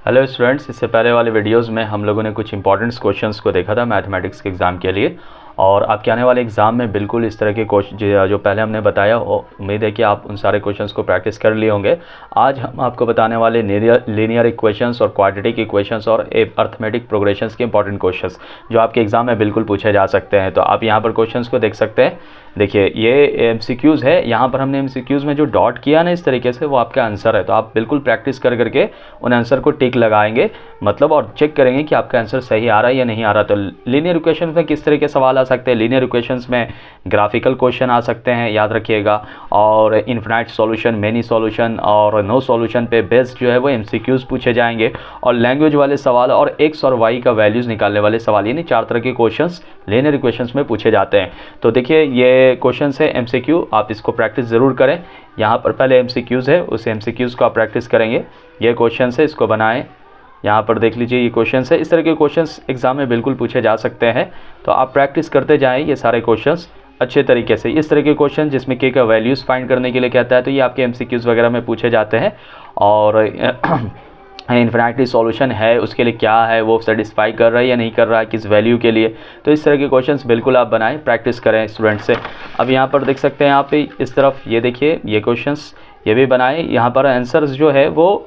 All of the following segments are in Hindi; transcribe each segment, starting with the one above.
हेलो स्टूडेंट्स, इससे पहले वाले वीडियोस में हम लोगों ने कुछ इंपॉर्टेंट क्वेश्चंस को देखा था मैथमेटिक्स के एग्ज़ाम के लिए। और आपके आने वाले एग्ज़ाम में बिल्कुल इस तरह के क्वेश्चन जो पहले हमने बताया, उम्मीद है कि आप उन सारे क्वेश्चंस को प्रैक्टिस कर लिए होंगे। आज हम आपको बताने वाले लीनियर इक्वेशंस और क्वाड्रेटिक इक्वेशंस और अर्थमेटिक प्रोग्रेशंस के इंपॉर्टेंट क्वेश्चंस जो आपके एग्ज़ाम में बिल्कुल पूछे जा सकते हैं। तो आप यहाँ पर क्वेश्चंस को देख सकते हैं। देखिए, ये MCQs है। यहाँ पर हमने MCQs में जो डॉट किया ना इस तरीके से, वो आपका आंसर है। तो आप बिल्कुल प्रैक्टिस कर करके उन आंसर को टिक लगाएंगे, मतलब, और चेक करेंगे कि आपका आंसर सही आ रहा है या नहीं आ रहा। तो लीनियर इक्वेशंस में किस तरह के सवाल आ सकते हैं? लीनियर इक्वेशंस में ग्राफिकल क्वेश्चन आ सकते हैं, याद रखिएगा। और इन्फिनाइट सॉल्यूशन, मेनी सॉल्यूशन और नो सॉल्यूशन पे बेस्ड जो है वो MCQs पूछे जाएंगे। और लैंग्वेज वाले सवाल और एक्स और वाई का वैल्यूज़ निकालने वाले सवाल, यानी 4 तरह के क्वेश्चंस लीनियर इक्वेशंस में पूछे जाते हैं। तो देखिए, ये क्वेश्चन है MCQ, आप इसको प्रैक्टिस ज़रूर करें। यहाँ पर पहले MCQs है, उस MCQs को आप प्रैक्टिस करेंगे। ये क्वेश्चन है, इसको बनाएं। यहाँ पर देख लीजिए, ये क्वेश्चन है। इस तरह के क्वेश्चंस एग्जाम में बिल्कुल पूछे जा सकते हैं। तो आप प्रैक्टिस करते जाएं ये सारे क्वेश्चंस अच्छे तरीके से। इस तरह के क्वेश्चन जिसमें के का वैल्यूज़ फाइंड करने के लिए कहता है, तो ये आपके MCQs वगैरह में पूछे जाते हैं। और इन्फिनिटी सॉल्यूशन है, उसके लिए क्या है, वो सेटिस्फाई कर रहा है या नहीं कर रहा है, किस वैल्यू के लिए। तो इस तरह के क्वेश्चंस बिल्कुल आप बनाएं, प्रैक्टिस करें स्टूडेंट से। अब यहाँ पर देख सकते हैं आप इस तरफ, ये देखिए, ये क्वेश्चंस ये भी बनाएं। यहाँ पर आंसर्स जो है वो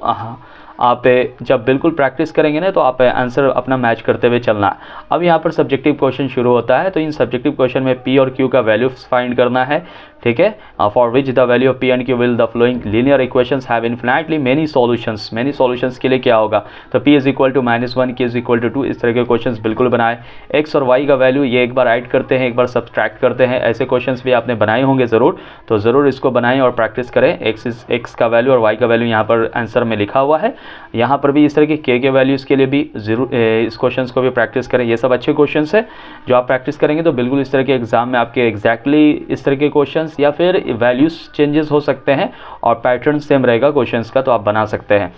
आप जब बिल्कुल प्रैक्टिस करेंगे ना, तो आप आंसर अपना मैच करते हुए चलना है। अब यहाँ पर सब्जेक्टिव क्वेश्चन शुरू होता है। तो इन सब्जेक्टिव क्वेश्चन में P और Q का वैल्यू फाइंड करना है, ठीक है। For which the value of P and Q will the following linear equations have infinitely many solutions. Many solutions के लिए क्या होगा? तो P is equal to -1, Q is equal to 2। इस तरह के क्वेश्चंस बिल्कुल बनाए। X और Y का वैल्यू ये एक बार ऐड करते हैं, एक बार सब्सट्रैक्ट करते हैं। ऐसे क्वेश्चंस भी आपने बनाए होंगे ज़रूर, तो ज़रूर इसको बनाएं और प्रैक्टिस करें। X का वैल्यू और Y का वैल्यू यहाँ पर आंसर में लिखा हुआ है। यहाँ पर भी इस तरह के K के वैल्यूज़ के लिए भी ज़रूर इस क्वेश्चंस को भी प्रैक्टिस करें। ये सब अच्छे क्वेश्चंस है जो आप प्रैक्टिस करेंगे तो बिल्कुल इस तरह के एग्जाम में आपके एग्जैक्टली इस तरह के क्वेश्चंस या फिर वैल्यूज़ चेंजेस हो सकते हैं और पैटर्न सेम रहेगा क्वेश्चंस का, तो आप बना सकते हैं।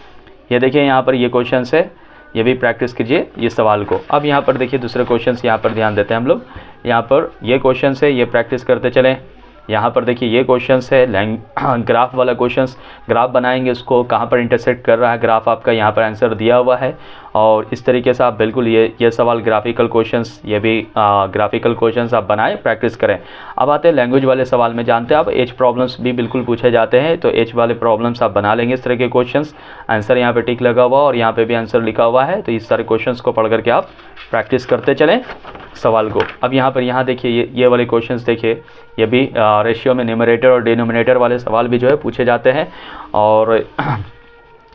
ये देखिए, यहाँ पर ये क्वेश्चंस है, ये भी प्रैक्टिस कीजिए ये सवाल को। अब यहाँ पर देखिए दूसरे क्वेश्चंस, यहाँ पर ध्यान देते हैं हम लोग। यहाँ पर ये क्वेश्चंस है, ये प्रैक्टिस करते चलें। यहाँ पर देखिए, ये क्वेश्चंस है ग्राफ वाला क्वेश्चंस। ग्राफ बनाएंगे, उसको कहाँ पर इंटरसेक्ट कर रहा है ग्राफ आपका, यहाँ पर आंसर दिया हुआ है। और इस तरीके से आप बिल्कुल ये सवाल ग्राफिकल क्वेश्चंस, ये भी ग्राफिकल क्वेश्चंस आप बनाएं, प्रैक्टिस करें। अब आते हैं लैंग्वेज वाले सवाल में। जानते हैं आप एज प्रॉब्लम्स भी बिल्कुल पूछे जाते हैं, तो एज वाले प्रॉब्लम्स आप बना लेंगे इस तरह के क्वेश्चंस। आंसर यहाँ पे टिक लगा हुआ और यहाँ पे भी आंसर लिखा हुआ है। तो इस सारे क्वेश्चंस को पढ़ करके आप प्रैक्टिस करते चलें सवाल को। अब यहाँ पर देखिए, ये वाले क्वेश्चंस देखिए, ये भी रेशियो में न्यूमरेटर और डिनोमिनेटर वाले सवाल भी जो है पूछे जाते हैं। और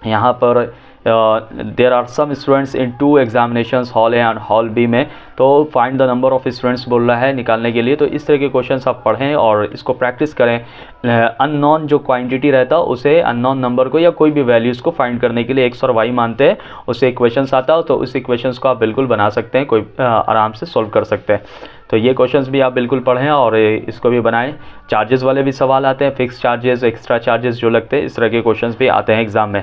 यहाँ पर there are some students in 2 examinations, hall A and hall B में। तो find the number of students बोल रहा है निकालने के लिए। तो इस तरह के क्वेश्चंस आप पढ़ें और इसको प्रैक्टिस करें। अननोन जो क्वांटिटी रहता है उसे, अननोन नंबर को या कोई भी वैल्यूज़ को फाइंड करने के लिए X और Y मानते हैं, उससे इक्वेशंस आता हो, तो उस इक्वेशंस को आप बिल्कुल बना सकते हैं, कोई आराम से सॉल्व कर सकते हैं। तो ये क्वेश्चंस भी आप बिल्कुल पढ़ें और इसको भी बनाएं। चार्जेस वाले भी सवाल आते हैं, फिक्स चार्जेस, एक्स्ट्रा चार्जेस जो लगते हैं, इस तरह के क्वेश्चंस भी आते हैं एग्जाम में।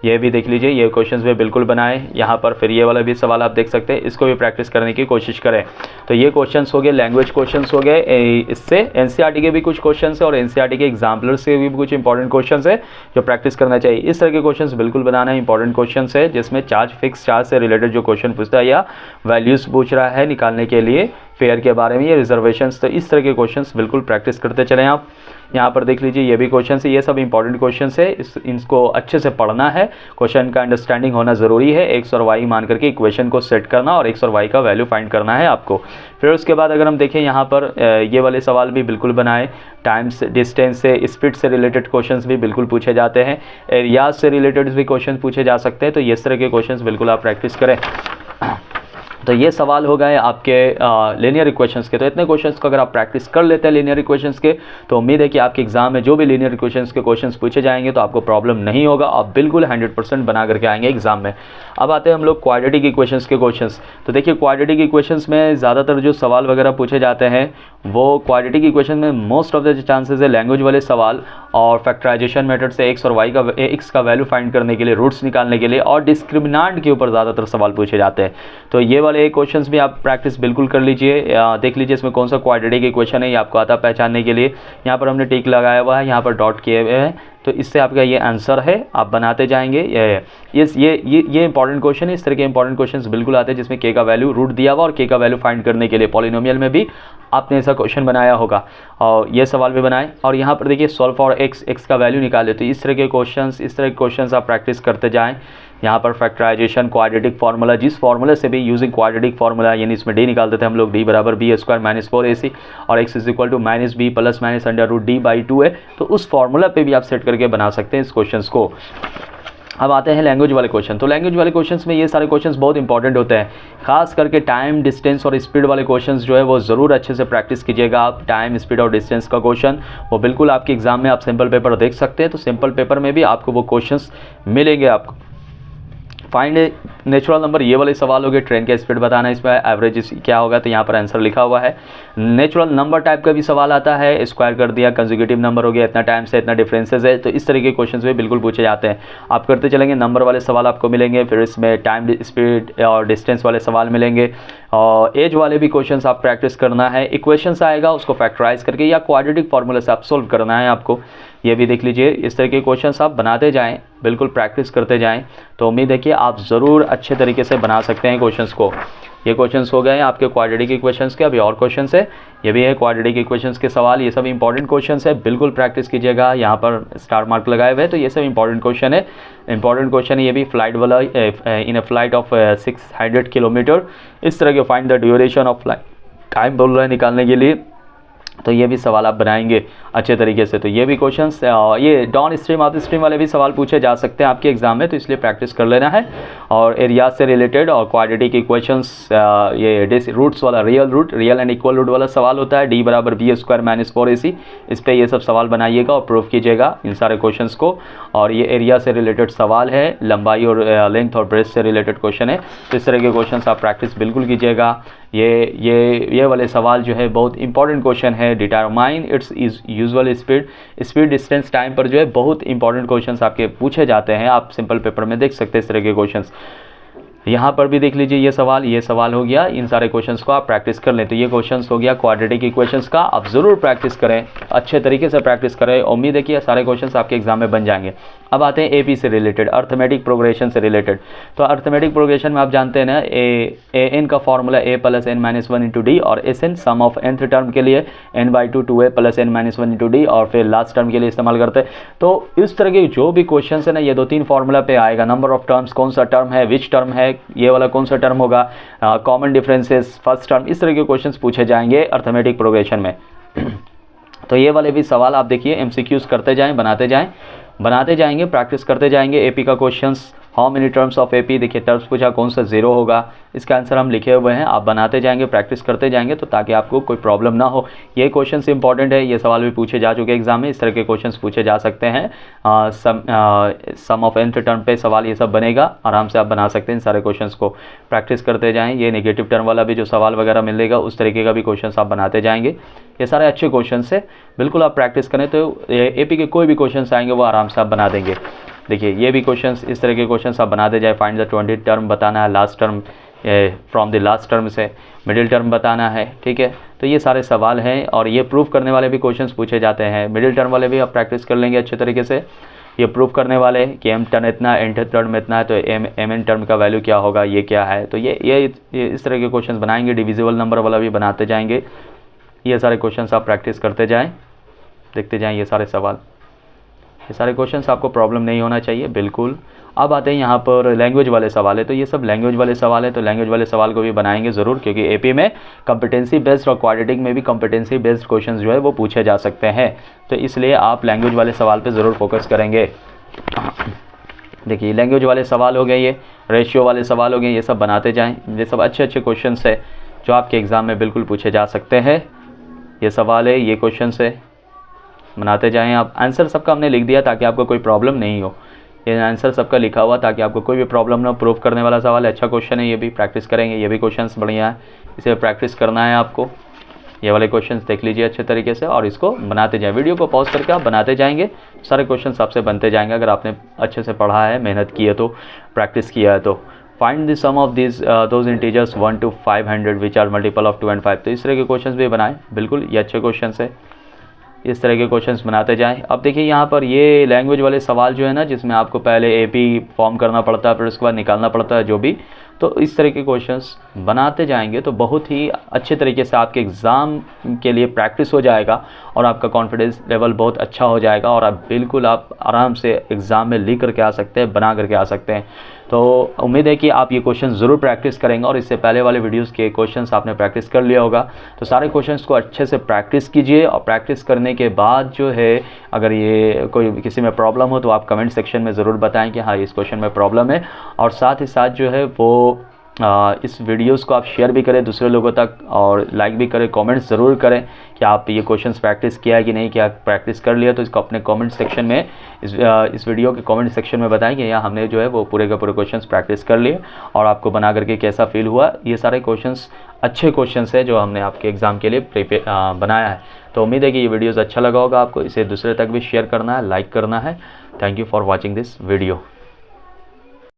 ये भी देख लीजिए, ये क्वेश्चंस भी बिल्कुल बनाएं। यहाँ पर फिर ये वाला भी सवाल आप देख सकते हैं, इसको भी प्रैक्टिस करने की कोशिश करें। तो ये क्वेश्चंस हो गए, लैंग्वेज क्वेश्चंस हो गए। इससे NCERT के भी कुछ क्वेश्चंस है और NCERT के एग्जाम्पलर से भी कुछ इंपॉर्टेंट क्वेश्चंस है जो प्रैक्टिस करना चाहिए। इस तरह के क्वेश्चंस बिल्कुल बनाना है। इंपॉर्टेंट क्वेश्चंस है जिसमें चार्ज, फिक्स चार्ज से रिलेटेड जो क्वेश्चन पूछता है या वैल्यूज़ पूछ रहा है निकालने के लिए, फेयर के बारे में, ये रिजर्वेशंस, तो इस तरह के क्वेश्चंस बिल्कुल प्रैक्टिस करते चलें आप। यहाँ पर देख लीजिए, ये भी क्वेश्चन है, ये सब इंपॉर्टेंट क्वेश्चंस है। इनको अच्छे से पढ़ना है, क्वेश्चन का अंडरस्टैंडिंग होना ज़रूरी है। X और Y मान करके इक्वेशन को सेट करना और X और Y का वैल्यू फाइंड करना है आपको। फिर उसके बाद अगर हम देखें यहाँ पर ये वाले सवाल भी बिल्कुल बनाएं। टाइम्स, डिस्टेंस से, स्पीड से रिलेटेड क्वेश्चंस भी बिल्कुल पूछे जाते हैं। एरियाज से रिलेटेड भी क्वेश्चन पूछे जा सकते हैं। तो इस तरह के क्वेश्चन बिल्कुल आप प्रैक्टिस करें। तो ये सवाल हो गए आपके लीनियर इक्वेशंस के। तो इतने क्वेश्चंस को अगर आप प्रैक्टिस कर लेते हैं लीनियर इक्वेशंस के, तो उम्मीद है कि आपके एग्जाम में जो भी लीनियर इक्वेशंस के क्वेश्चंस पूछे जाएंगे तो आपको प्रॉब्लम नहीं होगा, आप बिल्कुल 100% बना करके आएंगे एग्जाम में। अब आते हैं हम लोग क्वाड्रेटिक इक्वेशंस के क्वेश्चंस। तो देखिए, क्वाड्रेटिक इक्वेशंस में ज़्यादातर जो सवाल वगैरह पूछे जाते हैं वो क्वाड्रेटिक इक्वेशन में मोस्ट ऑफ द चांसेस है लैंग्वेज वाले सवाल और फैक्टराइजेशन मेथड से X और Y का X का वैल्यू फाइंड करने के लिए, रूट्स निकालने के लिए और डिस्क्रिमिनांट के ऊपर ज़्यादातर सवाल पूछे जाते हैं। तो ये वाले क्वेश्चंस भी आप प्रैक्टिस बिल्कुल कर लीजिए। देख लीजिए इसमें कौन सा क्वाड्रेटिक इक्वेशन है, ये आपको आता पहचानने के लिए। यहाँ पर हमने टिक लगाया हुआ है, यहाँ पर डॉट किए हुए हैं। तो इससे आपका ये आंसर है, आप बनाते जाएंगे। ये इंपॉर्टेंट क्वेश्चन है। इस तरह के इंपॉर्टेंट क्वेश्चंस बिल्कुल आते हैं जिसमें के का वैल्यू रूट दिया हुआ और के का वैल्यू फाइंड करने के लिए पॉलिनोमियल में भी आपने ऐसा क्वेश्चन बनाया होगा और ये सवाल भी बनाए। और यहाँ पर देखिए सॉल्व फॉर एक्स का वैल्यू निकाले। तो इस तरह के क्वेश्चंस आप प्रैक्टिस करते जाएं। यहाँ पर फैक्टराइजेशन, क्वाड्रेटिक फार्मूला, जिस फार्मूले से भी यूजिंग क्वाड्रेटिक फार्मूला, यानी इसमें डी निकालते थे हम लोग, डी बराबर बी स्क्वायर माइनस 4ac और X is equal to minus B plus minus under root D by 2 है। तो उस फार्मूला पे भी आप सेट करके बना सकते हैं इस क्वेश्चंस को। अब आते हैं लैंग्वेज वाले क्वेश्चन। तो लैंग्वेज वाले क्वेश्चंस में ये सारे क्वेश्चंस बहुत इंपॉर्टेंट होते हैं, खास करके टाइम, डिस्टेंस और स्पीड वाले क्वेश्चंस जो है वो ज़रूर अच्छे से प्रैक्टिस कीजिएगा आप। टाइम, स्पीड और डिस्टेंस का क्वेश्चन वो बिल्कुल आपके एग्जाम में आप सिंपल पेपर देख सकते हैं। तो सिंपल पेपर में भी आपको वो क्वेश्चंस मिलेंगे आपको। फाइंड नेचुरल नंबर, ये वाले सवाल हो गए। ट्रेन का स्पीड बताना, इसमें एवरेज क्या होगा, तो यहाँ पर आंसर लिखा हुआ है। नेचुरल नंबर टाइप का भी सवाल आता है, स्क्वायर कर दिया, कंजुगेटिव नंबर हो गया, इतना टाइम से इतना डिफरेंसेस है। तो इस तरह के क्वेश्चन भी बिल्कुल पूछे जाते हैं। आप करते चलेंगे, नंबर वाले सवाल आपको मिलेंगे, फिर इसमें टाइम, स्पीड और डिस्टेंस वाले सवाल मिलेंगे। और एज वाले भी क्वेश्चन आप प्रैक्टिस करना है। इक्वेशंस आएगा, उसको फैक्टराइज करके या क्वाड्रेटिक फार्मूला से आप सोल्व करना है आपको। ये भी देख लीजिए। इस तरह के क्वेश्चंस आप बनाते जाएं, बिल्कुल प्रैक्टिस करते जाएं, तो उम्मीद है कि आप ज़रूर अच्छे तरीके से बना सकते हैं क्वेश्चंस को। ये क्वेश्चंस हो गए हैं आपके क्वाड्रेटिक इक्वेशंस के। अभी और क्वेश्चंस है, ये भी है क्वाड्रेटिक इक्वेशंस के सवाल। ये सब इंपॉर्टेंट क्वेश्चंस है, बिल्कुल प्रैक्टिस कीजिएगा। यहाँ पर स्टार मार्क लगाए हुए हैं, तो ये सब इंपॉर्टेंट क्वेश्चन है। इंपॉर्टेंट क्वेश्चन है ये भी, फ्लाइट वाला, इन अ फ्लाइट ऑफ 600 किलोमीटर, इस तरह के find the duration of flight, time बोल रहा है निकालने के लिए। तो ये भी सवाल आप बनाएंगे अच्छे तरीके से। तो ये भी क्वेश्चंस, ये डाउन स्ट्रीम, अप स्ट्रीम वाले भी सवाल पूछे जा सकते हैं आपके एग्जाम में, तो इसलिए प्रैक्टिस कर लेना है। और एरिया से रिलेटेड और क्वाड्रेटिक इक्वेशंस, ये रूट्स वाला, रियल एंड इक्वल रूट वाला सवाल होता है, डी बराबर बी स्क्वायर माइनस 4ac, इस पर ये सब सवाल बनाइएगा और प्रूफ कीजिएगा इन सारे क्वेश्चंस को। और ये एरिया से रिलेटेड सवाल है, लंबाई और लेंथ और ब्रेथ से रिलेटेड क्वेश्चन है। तो इस तरह के क्वेश्चन आप प्रैक्टिस बिल्कुल कीजिएगा। ये वाले सवाल जो है बहुत इंपॉर्टेंट क्वेश्चन है। Determine its usual speed, distance, time पर जो है बहुत इंपॉर्टेंट क्वेश्चंस आपके पूछे जाते हैं। आप सिंपल पेपर में देख सकते हैं इस तरह के क्वेश्चंस। यहाँ पर भी देख लीजिए, ये सवाल हो गया। इन सारे क्वेश्चंस को आप प्रैक्टिस कर लें। तो ये क्वेश्चंस हो गया क्वाड्रेटिक इक्वेशंस का, आप ज़रूर प्रैक्टिस करें, अच्छे तरीके से प्रैक्टिस करें। उम्मीद है कि ये सारे क्वेश्चंस आपके एग्जाम में बन जाएंगे। अब आते हैं एपी से रिलेटेड, अर्थमेटिक प्रोग्रेशन से रिलेटेड। तो अर्थमेटिक प्रोग्रेशन में आप जानते हैं ना, ए एन का formula a plus n minus 1 into D, और S N sum of nth term के लिए n/2 2a plus n minus 1 into D, और फिर लास्ट टर्म के लिए इस्तेमाल करते हैं। तो इस तरह के जो भी क्वेश्चन है ना, ये 2-3 फार्मूला पे आएगा। नंबर ऑफ टर्म्स, कौन सा टर्म है, विच टर्म है, ये वाला कौन सा टर्म होगा, कॉमन डिफरेंसेस, फर्स्ट टर्म, इस तरह के क्वेश्चंस पूछे जाएंगे अर्थमेटिक प्रोग्रेशन में। तो ये वाले भी सवाल आप देखिए, एमसीक्यूज करते जाएं, बनाते जाएंगे, प्रैक्टिस करते जाएंगे। एपी का questions, how many terms of AP, देखिए टर्म्स पूछा, कौन सा 0 होगा, इसका आंसर हम लिखे हुए हैं। आप बनाते जाएंगे, प्रैक्टिस करते जाएंगे, तो ताकि आपको कोई प्रॉब्लम ना हो। ये क्वेश्चंस इंपॉर्टेंट है, ये सवाल भी पूछे जा चुके हैं एग्जाम में। इस तरह के क्वेश्चंस पूछे जा सकते हैं। सम ऑफ nth टर्म पे सवाल ये सब बनेगा, आराम से आप बना सकते हैं इन सारे क्वेश्चंस को। प्रैक्टिस करते जाएँ। ये नेगेटिव टर्म वाला भी जो सवाल वगैरह मिलेगा, उस तरीके का भी क्वेश्चंस आप बनाते जाएंगे। ये सारे अच्छे क्वेश्चंस है, बिल्कुल आप प्रैक्टिस करें तो एपी के कोई भी क्वेश्चंस आएंगे वो आराम से आप बना देंगे। देखिए ये भी क्वेश्चंस, इस तरह के क्वेश्चंस आप बनाते जाए। फाइंड द 20 टर्म बताना है, last term from the last term से मिडिल टर्म बताना है, ठीक है। तो ये सारे सवाल हैं, और ये प्रूफ करने वाले भी क्वेश्चंस पूछे जाते हैं। मिडिल टर्म वाले भी आप प्रैक्टिस कर लेंगे अच्छे तरीके से। ये प्रूफ करने वाले कि एम टर्म इतना, nth टर्म इतना है, तो एम एन टर्म का वैल्यू क्या होगा, ये क्या है। तो ये इस तरह के क्वेश्चन बनाएंगे। डिविजिबल नंबर वाला भी बनाते जाएंगे। ये सारे क्वेश्चंस आप प्रैक्टिस करते जाएं, देखते जाएं ये सारे सवाल। ये सारे क्वेश्चंस आपको प्रॉब्लम नहीं होना चाहिए, बिल्कुल। अब आते हैं यहाँ पर लैंग्वेज वाले सवाल है। तो ये सब लैंग्वेज वाले सवाल है, तो लैंग्वेज वाले सवाल को भी बनाएंगे ज़रूर, क्योंकि एपी में कॉम्पिटेंसी बेस्ड और क्वाड्रेटिक में भी कॉम्पिटेंसी बेस्ड क्वेश्चंस जो है वो पूछे जा सकते हैं। तो इसलिए आप लैंग्वेज वाले सवाल पर ज़रूर फोकस करेंगे। देखिए लैंग्वेज वाले सवाल हो गए, ये रेशियो वाले सवाल हो गए, ये सब बनाते जाएँ। ये सब अच्छे क्वेश्चंस है जो आपके एग्ज़ाम में बिल्कुल पूछे जा सकते हैं। ये सवाल है, ये क्वेश्चंस है, बनाते जाएं आप। आंसर सबका हमने लिख दिया ताकि आपको कोई प्रॉब्लम नहीं हो। ये आंसर सबका लिखा हुआ ताकि आपको कोई भी प्रॉब्लम ना हो। प्रूफ करने वाला सवाल है, अच्छा क्वेश्चन है, ये भी प्रैक्टिस करेंगे। ये भी क्वेश्चंस बढ़िया है, इसे प्रैक्टिस करना है आपको। ये वाले क्वेश्चंस देख लीजिए अच्छे तरीके से, और इसको बनाते जाएं। वीडियो को पॉज करके आप बनाते जाएंगे, सारे क्वेश्चंस आपसे बनते जाएंगे अगर आपने अच्छे से पढ़ा है, मेहनत की है, तो प्रैक्टिस किया है तो। Find the sum of this those integers 1 to 500 which are multiple of 2 and 5। तो इस तरह के क्वेश्चंस भी बनाएं, बिल्कुल ये अच्छे क्वेश्चन है। इस तरह के क्वेश्चंस बनाते जाएं। अब देखिए यहाँ पर ये लैंग्वेज वाले सवाल जो है ना, जिसमें आपको पहले एपी फॉर्म करना पड़ता है, फिर उसके बाद निकालना पड़ता है जो भी, तो इस तरह के क्वेश्चंस बनाते जाएंगे तो बहुत ही अच्छे तरीके से आपके एग्ज़ाम के लिए प्रैक्टिस हो जाएगा और आपका कॉन्फिडेंस लेवल बहुत अच्छा हो जाएगा और आप आराम से एग्ज़ाम में लिख करके आ सकते हैं, बना करके आ सकते हैं। तो उम्मीद है कि आप ये क्वेश्चन ज़रूर प्रैक्टिस करेंगे और इससे पहले वाले वीडियोस के क्वेश्चंस आपने प्रैक्टिस कर लिया होगा। तो सारे क्वेश्चंस को अच्छे से प्रैक्टिस कीजिए और प्रैक्टिस करने के बाद जो है, अगर ये कोई किसी में प्रॉब्लम हो तो आप कमेंट सेक्शन में ज़रूर बताएं कि हाँ, इस क्वेश्चन में प्रॉब्लम है। और साथ ही साथ जो है वो इस वीडियोस को आप शेयर भी करें दूसरे लोगों तक और लाइक भी करें, कमेंट्स ज़रूर करें कि आप ये क्वेश्चंस प्रैक्टिस किया है कि नहीं किया। प्रैक्टिस कर लिया तो इसको अपने कमेंट सेक्शन में इस वीडियो के कमेंट सेक्शन में बताएं कि यहाँ हमने जो है वो पूरे के पूरे क्वेश्चंस प्रैक्टिस कर लिए और आपको बना करके कैसा फील हुआ। ये सारे क्वेश्चंस अच्छे क्वेश्चंस है जो हमने आपके एग्ज़ाम के लिए बनाया है। तो उम्मीद है कि ये वीडियोज़ अच्छा लगा होगा आपको। इसे दूसरे तक भी शेयर करना है, लाइक करना है। Thank you for watching this video.